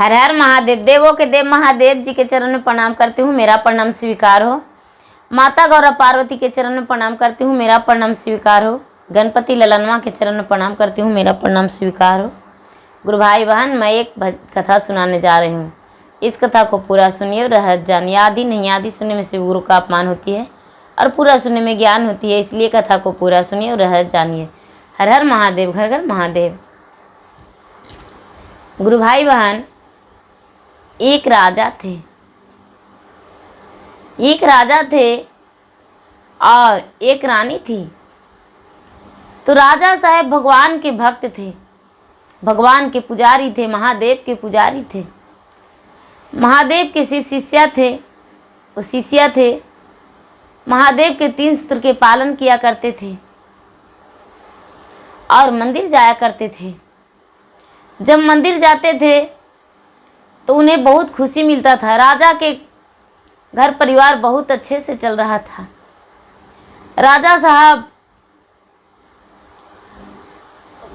हर हर महादेव। देवों के देव महादेव जी के चरण में प्रणाम करती हूँ, मेरा प्रणाम स्वीकार हो। माता गौरा पार्वती के चरण में प्रणाम करती हूँ, मेरा प्रणाम स्वीकार हो। गणपति ललनवा के चरण में प्रणाम करती हूँ, मेरा प्रणाम स्वीकार हो। गुरु भाई बहन, मैं एक कथा सुनाने जा रही हूँ। इस कथा को पूरा सुनिए, रहस्य जानिए। आदि नहीं, आदि सुनने में शिव गुरु का अपमान होती है और पूरा सुनने में ज्ञान होती है, इसलिए कथा को पूरा सुनिए और रहस्य जानिए। हर हर महादेव, घर घर महादेव। गुरु भाई बहन, एक राजा थे। एक राजा थे और एक रानी थी। तो राजा साहब भगवान के भक्त थे, भगवान के पुजारी थे, महादेव के पुजारी थे। महादेव के शिव शिष्या थे, वो शिष्या थे। महादेव के 3 सूत्र के पालन किया करते थे और मंदिर जाया करते थे। जब मंदिर जाते थे तो उन्हें बहुत खुशी मिलता था। राजा के घर परिवार बहुत अच्छे से चल रहा था। राजा साहब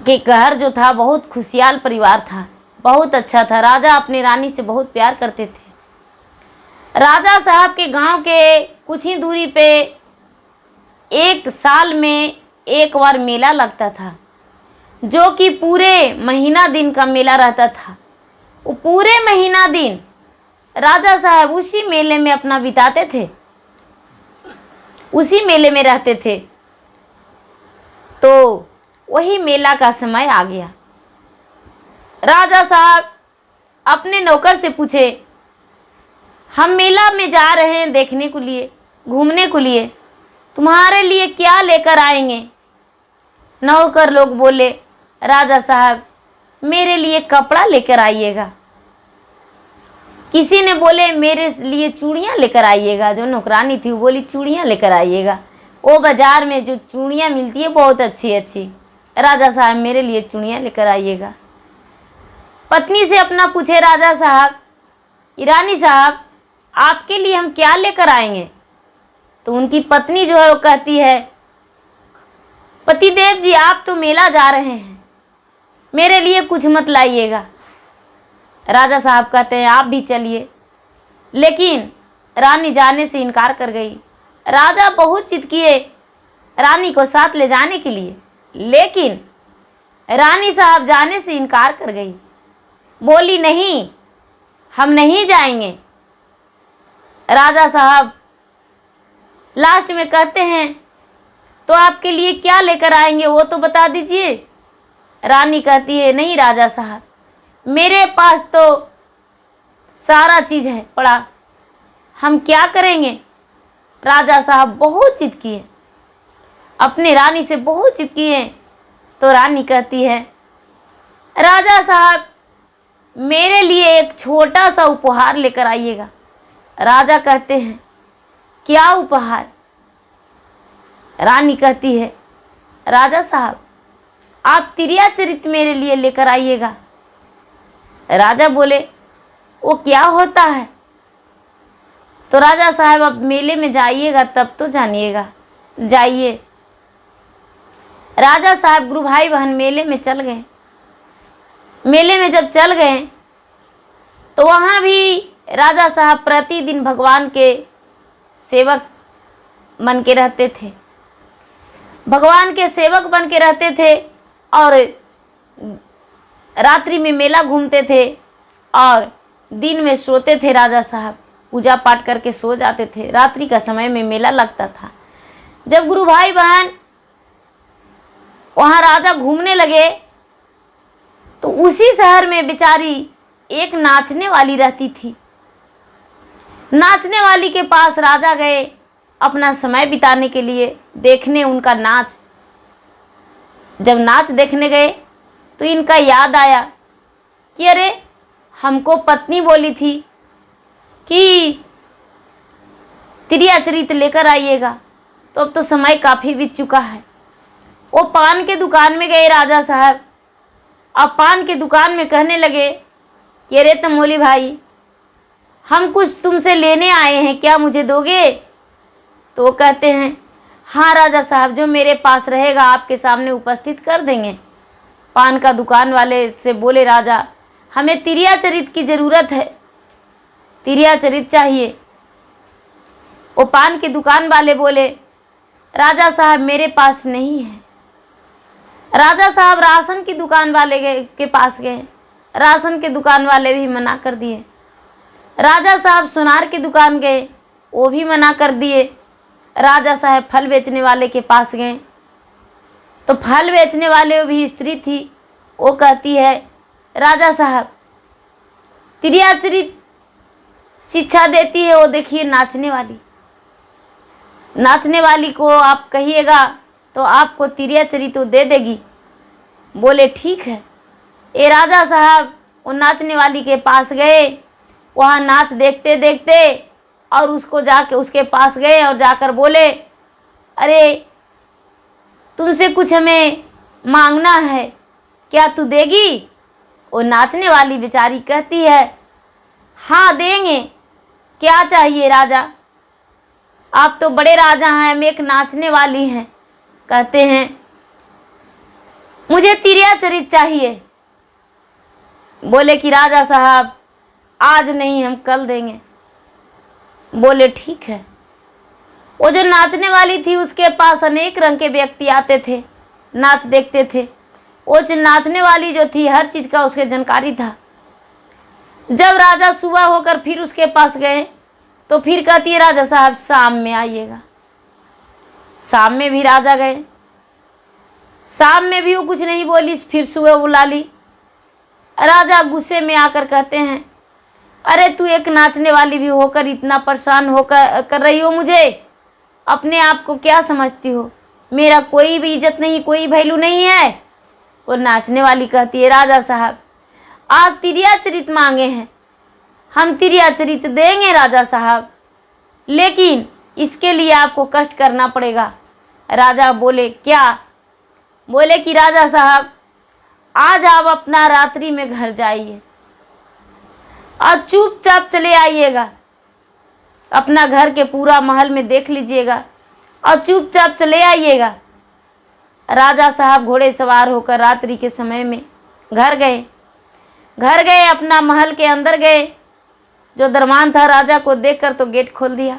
के घर जो था बहुत खुशहाल परिवार था, बहुत अच्छा था। राजा अपनी रानी से बहुत प्यार करते थे। राजा साहब के गांव के कुछ ही दूरी पे एक साल में एक बार मेला लगता था, जो कि पूरे महीना दिन का मेला रहता था। वो पूरे महीना दिन राजा साहब उसी मेले में अपना बिताते थे, उसी मेले में रहते थे। तो वही मेला का समय आ गया। राजा साहब अपने नौकर से पूछे, हम मेला में जा रहे हैं देखने के लिए, घूमने के लिए, तुम्हारे लिए क्या लेकर आएंगे? नौकर लोग बोले, राजा साहब मेरे लिए कपड़ा लेकर आइएगा। किसी ने बोले मेरे लिए चूड़ियाँ लेकर आइएगा। जो नौकरानी थी वो बोली चूड़ियाँ लेकर आइएगा, वो बाजार में जो चूड़ियाँ मिलती है बहुत अच्छी अच्छी। राजा साहब मेरे लिए चूड़ियाँ लेकर आइएगा। पत्नी से अपना पूछे राजा साहब, रानी साहब आपके लिए हम क्या लेकर आएंगे? तो उनकी पत्नी जो है वो कहती है, पतिदेव जी आप तो मेला जा रहे हैं, मेरे लिए कुछ मत लाइएगा। राजा साहब कहते हैं आप भी चलिए, लेकिन रानी जाने से इनकार कर गई। राजा बहुत जिद किए रानी को साथ ले जाने के लिए, लेकिन रानी साहब जाने से इनकार कर गई। बोली नहीं, हम नहीं जाएंगे। राजा साहब लास्ट में कहते हैं तो आपके लिए क्या लेकर आएंगे वो तो बता दीजिए। रानी कहती है नहीं राजा साहब, मेरे पास तो सारा चीज़ है पड़ा, हम क्या करेंगे? राजा साहब बहुत जिद किए, अपने रानी से बहुत जिद किए। तो रानी कहती है, राजा साहब मेरे लिए एक छोटा सा उपहार लेकर आइएगा। राजा कहते हैं क्या उपहार? रानी कहती है, राजा साहब आप तिरिया चरित मेरे लिए लेकर आइएगा। राजा बोले वो क्या होता है? तो राजा साहब अब मेले में जाइएगा तब तो जानिएगा, जाइए। राजा साहब गुरु भाई बहन मेले में चल गए। मेले में जब चल गए तो वहाँ भी राजा साहब प्रतिदिन भगवान के सेवक बन के रहते थे, भगवान के सेवक बन के रहते थे और रात्रि में मेला घूमते थे और दिन में सोते थे। राजा साहब पूजा पाठ करके सो जाते थे। रात्रि का समय में मेला लगता था। जब गुरु भाई बहन वहाँ राजा घूमने लगे तो उसी शहर में बेचारी एक नाचने वाली रहती थी। नाचने वाली के पास राजा गए अपना समय बिताने के लिए, देखने उनका नाच। जब नाच देखने गए तो इनका याद आया कि अरे हमको पत्नी बोली थी कि तिरियाचरित लेकर आइएगा, तो अब तो समय काफ़ी बीत चुका है। वो पान के दुकान में गए राजा साहब। अब पान के दुकान में कहने लगे कि अरे तमोली भाई हम कुछ तुमसे लेने आए हैं, क्या मुझे दोगे? तो वो कहते हैं हाँ राजा साहब, जो मेरे पास रहेगा आपके सामने उपस्थित कर देंगे। पान का दुकान वाले से बोले राजा, हमें तिरिया चरित की ज़रूरत है, तिरिया चरित चाहिए। वो पान की दुकान वाले बोले, राजा साहब मेरे पास नहीं है। राजा साहब राशन की दुकान वाले के पास गए, राशन के दुकान वाले भी मना कर दिए। राजा साहब सुनार की दुकान गए, वो भी मना कर दिए। राजा साहब फल बेचने वाले के पास गए, तो फल बेचने वाले भी स्त्री थी, वो कहती है, राजा साहब तिरिया चरित शिक्षा देती है, वो देखिए नाचने वाली, नाचने वाली को आप कहिएगा तो आपको तिरिया चरित दे देगी। बोले ठीक है। ये राजा साहब वो नाचने वाली के पास गए, वहाँ नाच देखते देखते और उसको जाके उसके पास गए और जाकर बोले, अरे तुमसे कुछ हमें मांगना है, क्या तू देगी? वो नाचने वाली बेचारी कहती है, हाँ देंगे, क्या चाहिए राजा? आप तो बड़े राजा हैं, मैं एक नाचने वाली हैं। कहते हैं, मुझे तिरिया चरित चाहिए। बोले कि राजा साहब आज नहीं, हम कल देंगे। बोले ठीक है। वो जो नाचने वाली थी उसके पास अनेक रंग के व्यक्ति आते थे, नाच देखते थे। वो जो नाचने वाली जो थी हर चीज़ का उसके जानकारी था। जब राजा सुबह होकर फिर उसके पास गए तो फिर कहती है, राजा साहब शाम में आइएगा। शाम में भी राजा गए, शाम में भी वो कुछ नहीं बोली, फिर सुबह बुला ली। राजा गुस्से में आकर कहते हैं, अरे तू एक नाचने वाली भी होकर इतना परेशान होकर कर रही हो मुझे, अपने आप को क्या समझती हो? मेरा कोई भी इज्जत नहीं, कोई वैल्यू नहीं है। वो नाचने वाली कहती है, राजा साहब आप तिरिया चरित मांगे हैं, हम तिरिया चरित देंगे राजा साहब, लेकिन इसके लिए आपको कष्ट करना पड़ेगा। राजा बोले क्या? बोले कि राजा साहब आज आप अपना रात्रि में घर जाइए और चुपचाप चले आइएगा, अपना घर के पूरा महल में देख लीजिएगा और चुपचाप चले आइएगा। राजा साहब घोड़े सवार होकर रात्रि के समय में घर गए, अपना महल के अंदर गए। जो दरबान था राजा को देखकर तो गेट खोल दिया।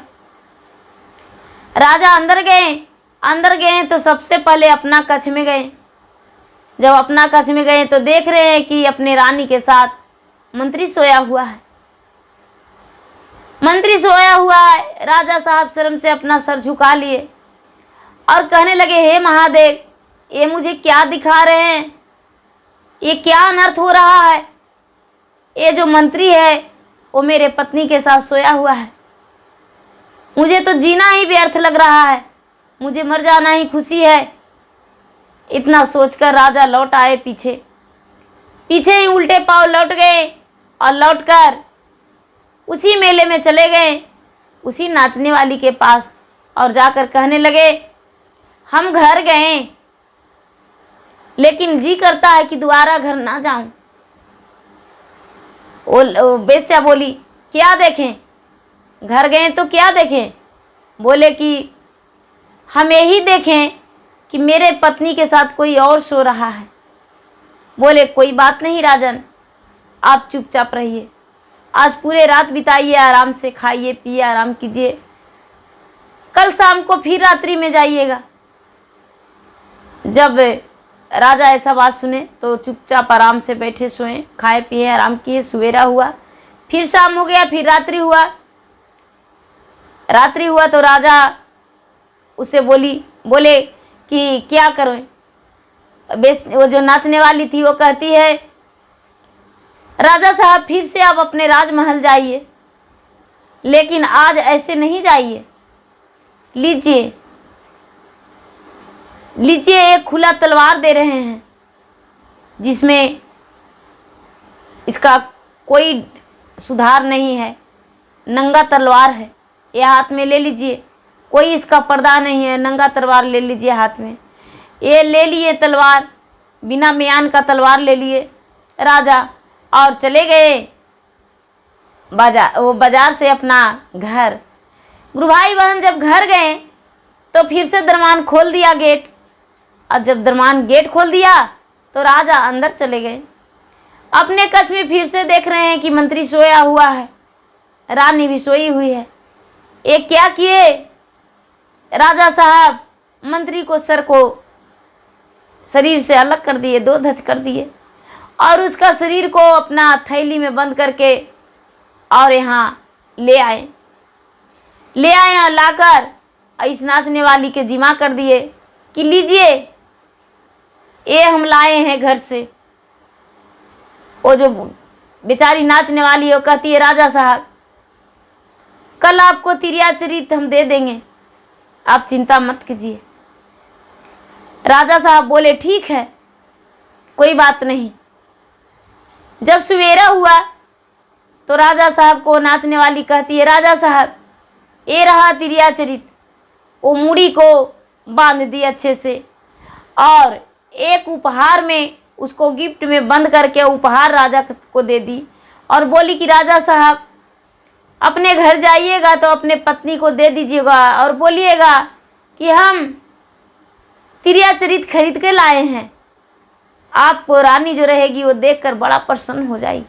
राजा अंदर गए तो सबसे पहले अपना कक्ष में गए। जब अपना कक्ष में गए तो देख रहे हैं कि अपने रानी के साथ मंत्री सोया हुआ है, मंत्री सोया हुआ है। राजा साहब शर्म से अपना सर झुका लिए और कहने लगे, हे महादेव ये मुझे क्या दिखा रहे हैं? ये क्या अनर्थ हो रहा है? ये जो मंत्री है वो मेरे पत्नी के साथ सोया हुआ है, मुझे तो जीना ही व्यर्थ लग रहा है, मुझे मर जाना ही खुशी है। इतना सोचकर राजा लौट आए, पीछे ही उल्टे पांव लौट गए और लौटकर उसी मेले में चले गए, उसी नाचने वाली के पास, और जाकर कहने लगे, हम घर गए लेकिन जी करता है कि दोबारा घर ना जाऊं। वो बेस्या बोली, क्या देखें? घर गए तो क्या देखें? बोले कि हम यही देखें कि मेरे पत्नी के साथ कोई और सो रहा है। बोले कोई बात नहीं राजन, आप चुपचाप रहिए, आज पूरे रात बिताइए, आराम से खाइए पिए आराम कीजिए, कल शाम को फिर रात्रि में जाइएगा। जब राजा ऐसा बात सुने तो चुपचाप आराम से बैठे सोए, खाए पिए आराम किए। सवेरा हुआ, फिर शाम हो गया, फिर रात्रि हुआ तो राजा उससे बोले कि क्या करें? वो जो नाचने वाली थी वो कहती है, राजा साहब फिर से आप अपने राजमहल जाइए, लेकिन आज ऐसे नहीं जाइए। लीजिए एक खुला तलवार दे रहे हैं, जिसमें इसका कोई सुधार नहीं है, नंगा तलवार है, ये हाथ में ले लीजिए, कोई इसका पर्दा नहीं है, नंगा तलवार ले लीजिए हाथ में। ये ले लिए तलवार, बिना म्यान का तलवार ले लिए राजा और चले गए बाजार से अपना घर। गुरु भाई बहन जब घर गए तो फिर से दरबान खोल दिया गेट, और जब दरबान गेट खोल दिया तो राजा अंदर चले गए। अपने कक्ष में फिर से देख रहे हैं कि मंत्री सोया हुआ है, रानी भी सोई हुई है। एक क्या किए, राजा साहब मंत्री को सर को शरीर से अलग कर दिए, दो धच कर दिए और उसका शरीर को अपना थैली में बंद करके और यहाँ ले आए यहाँ लाकर इस नाचने वाली के जिम्मा कर दिए कि लीजिए ये हम लाए हैं घर से। वो जो बेचारी नाचने वाली है वो कहती है राजा साहब कल आपको तिरियाचरित हम दे देंगे, आप चिंता मत कीजिए। राजा साहब बोले ठीक है कोई बात नहीं। जब सवेरा हुआ तो राजा साहब को नाचने वाली कहती है राजा साहब ये रहा तिरियाचरित। वो मूड़ी को बांध दी अच्छे से और एक उपहार में उसको गिफ्ट में बंद करके उपहार राजा को दे दी और बोली कि राजा साहब अपने घर जाइएगा तो अपने पत्नी को दे दीजिएगा और बोलिएगा कि हम तिरियाचरित खरीद के लाए हैं। आपको रानी जो रहेगी वो देखकर बड़ा प्रसन्न हो जाएगी,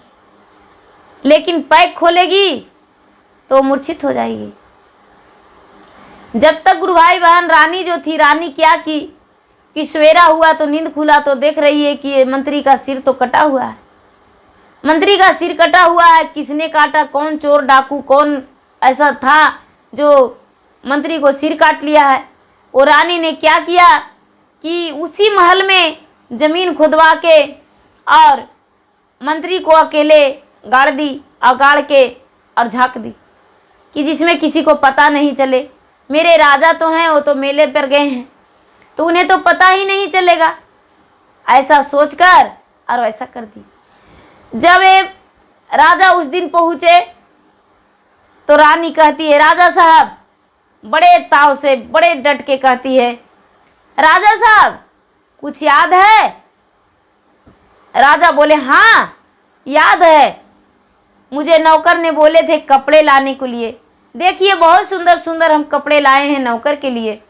लेकिन पैक खोलेगी तो मूर्छित हो जाएगी। जब तक गुरु भाई बहन रानी जो थी, रानी क्या की कि सवेरा हुआ तो नींद खुला तो देख रही है कि ये मंत्री का सिर तो कटा हुआ है। मंत्री का सिर कटा हुआ है, किसने काटा, कौन चोर डाकू कौन ऐसा था जो मंत्री को सिर काट लिया है। वो रानी ने क्या किया कि उसी महल में जमीन खुदवा के और मंत्री को अकेले गाड़ दी और गाड़ के और झाँक दी कि जिसमें किसी को पता नहीं चले। मेरे राजा तो हैं, वो तो मेले पर गए हैं तो उन्हें तो पता ही नहीं चलेगा। ऐसा सोचकर और वैसा कर दी। जब ये राजा उस दिन पहुँचे तो रानी कहती है राजा साहब, बड़े ताव से बड़े डट के कहती है राजा साहब कुछ याद है। राजा बोले हाँ याद है, मुझे नौकर ने बोले थे कपड़े लाने के लिए। देखिए बहुत सुंदर सुंदर हम कपड़े लाए हैं नौकर के लिए।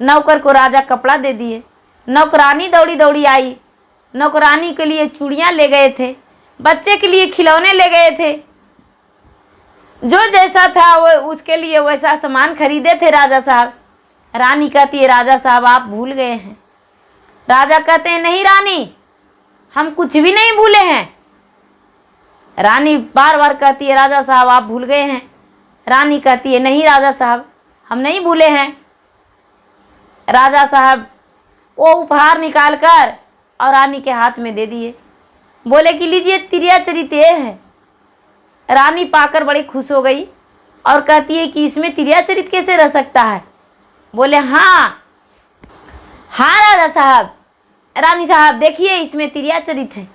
नौकर को राजा कपड़ा दे दिए। नौकरानी दौड़ी दौड़ी आई, नौकरानी के लिए चूड़ियाँ ले गए थे, बच्चे के लिए खिलौने ले गए थे, जो जैसा था वो उसके लिए वैसा सामान खरीदे थे राजा साहब। रानी कहती है राजा साहब आप भूल गए हैं। राजा कहते हैं नहीं रानी हम कुछ भी नहीं भूले हैं। रानी बार बार कहती है राजा साहब आप भूल गए हैं। रानी कहती है नहीं राजा साहब हम नहीं भूले हैं। राजा साहब वो उपहार निकाल कर और रानी के हाथ में दे दिए, बोले कि लीजिए तिरियाचरित ये है। रानी पाकर बड़ी खुश हो गई और कहती है कि इसमें तिरियाचरित कैसे रह सकता है। बोले हाँ हाँ राजा साहब, रानी साहब देखिए इसमें तिरियाचरित है।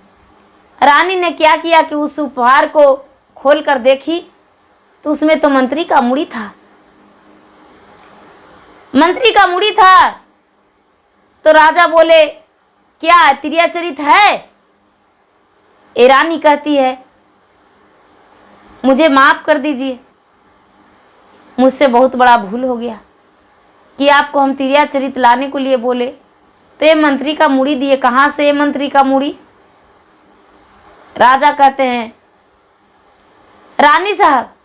रानी ने क्या किया कि उस उपहार को खोल कर देखी तो उसमें तो मंत्री का मुड़ी था। मंत्री का मुड़ी था तो राजा बोले क्या तिरियाचरित है। ए रानी कहती है मुझे माफ कर दीजिए, मुझसे बहुत बड़ा भूल हो गया कि आपको हम तिरियाचरित लाने को लिए बोले तो ये मंत्री का मुड़ी दिए। कहाँ से ये मंत्री का मुड़ी। राजा कहते हैं रानी साहब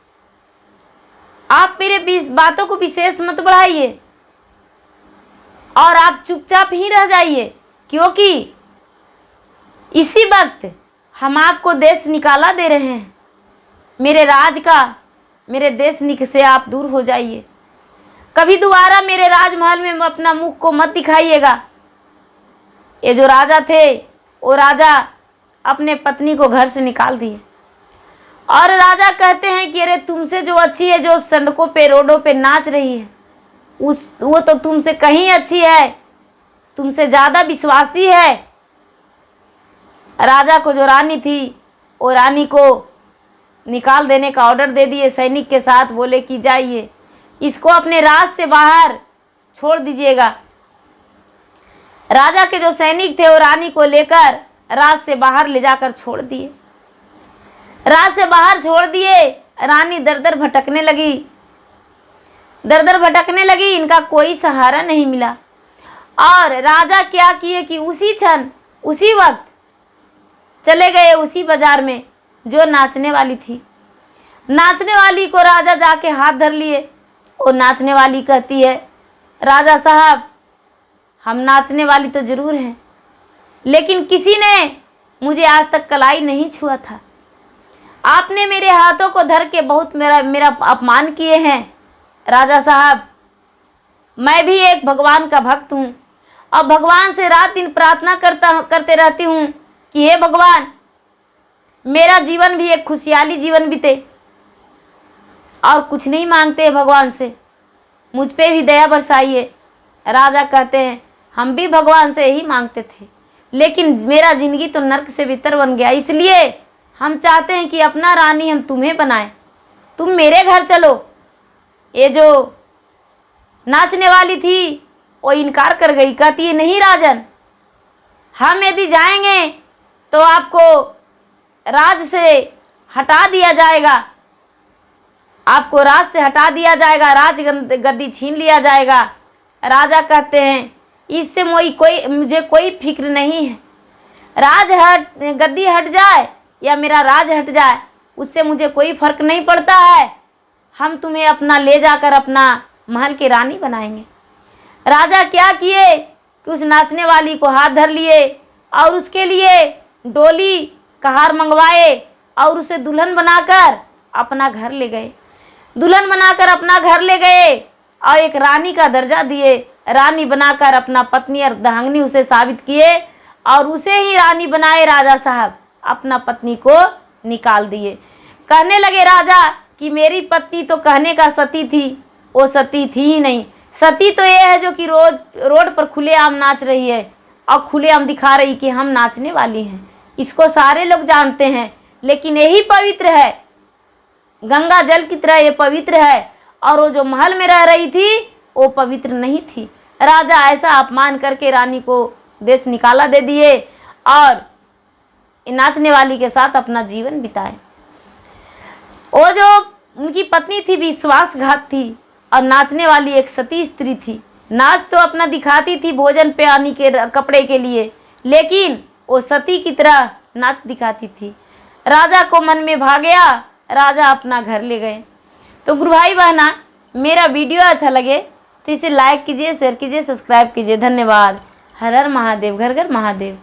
आप मेरे बातों को विशेष मत बढ़ाइए और आप चुपचाप ही रह जाइए, क्योंकि इसी वक्त हम आपको देश निकाला दे रहे हैं। मेरे राज का, मेरे देश से आप दूर हो जाइए। कभी दोबारा मेरे राजमहल में अपना मुख को मत दिखाइएगा। ये जो राजा थे वो राजा अपने पत्नी को घर से निकाल दिए और राजा कहते हैं कि अरे तुमसे जो अच्छी है, जो सड़कों पे रोडों पे नाच रही है, वो तो तुमसे कहीं अच्छी है, तुमसे ज़्यादा विश्वासी है। राजा को जो रानी थी वो रानी को निकाल देने का ऑर्डर दे दिए सैनिक के साथ। बोले कि जाइए इसको अपने राज से बाहर छोड़ दीजिएगा। राजा के जो सैनिक थे वो रानी को लेकर राज से बाहर ले जाकर छोड़ दिए। राज से बाहर छोड़ दिए। रानी दर दर भटकने लगी, दर दर भटकने लगी। इनका कोई सहारा नहीं मिला और राजा क्या किए कि उसी क्षण उसी वक्त चले गए उसी बाजार में जो नाचने वाली थी। नाचने वाली को राजा जाके हाथ धर लिए। वो नाचने वाली कहती है, राजा साहब, हम नाचने वाली तो ज़रूर हैं, लेकिन किसी ने मुझे आज तक कलाई नहीं छुआ था। आपने मेरे हाथों को धर के बहुत मेरा अपमान किए हैं। राजा साहब, मैं भी एक भगवान का भक्त हूँ और भगवान से रात दिन प्रार्थना करते रहती हूँ कि हे भगवान, मेरा जीवन भी एक खुशहाली जीवन बीते, और कुछ नहीं मांगते भगवान से, मुझ पे भी दया बरसाइए। राजा कहते हैं, हम भी भगवान से यही मांगते थे, लेकिन मेरा ज़िंदगी तो नर्क से बेहतर बन गया, इसलिए हम चाहते हैं कि अपना रानी हम तुम्हें बनाएं, तुम मेरे घर चलो। ये जो नाचने वाली थी वो इनकार कर गई, कहती है, नहीं राजन, हम यदि जाएंगे तो आपको राज से हटा दिया जाएगा, आपको राज से हटा दिया जाएगा, राज गद्दी छीन लिया जाएगा। राजा कहते हैं, इससे मुझे कोई फिक्र नहीं है, गद्दी हट जाए या मेरा राज हट जाए, उससे मुझे कोई फर्क नहीं पड़ता है, हम तुम्हें अपना ले जाकर अपना महल की रानी बनाएंगे। राजा क्या किए कि उस नाचने वाली को हाथ धर लिए और उसके लिए डोली कहार मंगवाए और उसे दुल्हन बनाकर अपना घर ले गए। दुल्हन बनाकर अपना घर ले गए और एक रानी का दर्जा दिए। रानी बनाकर अपना पत्नी अर्धांगिनी उसे साबित किए और उसे ही रानी बनाए। राजा साहब अपना पत्नी को निकाल दिए। कहने लगे राजा कि मेरी पत्नी तो कहने का सती थी, वो सती थी ही नहीं। सती तो ये है जो कि रोड पर खुलेआम नाच रही है और खुलेआम दिखा रही कि हम नाचने वाली हैं। इसको सारे लोग जानते हैं, लेकिन यही पवित्र है, गंगा जल की तरह ये पवित्र है। और वो जो महल में रह रही थी वो पवित्र नहीं थी। राजा ऐसा अपमान करके रानी को देश निकाला दे दिए और नाचने वाली के साथ अपना जीवन बिताए। वो जो उनकी पत्नी थी विश्वासघात थी और नाचने वाली एक सती स्त्री थी। नाच तो अपना दिखाती थी भोजन पानी के कपड़े के लिए, लेकिन वो सती की तरह नाच दिखाती थी। राजा को मन में भा गया, राजा अपना घर ले गए। तो गुरु भाई बहना, मेरा वीडियो अच्छा लगे तो इसे लाइक कीजिए, शेयर कीजिए, सब्सक्राइब कीजिए। धन्यवाद। हर हर महादेव, घर घर महादेव।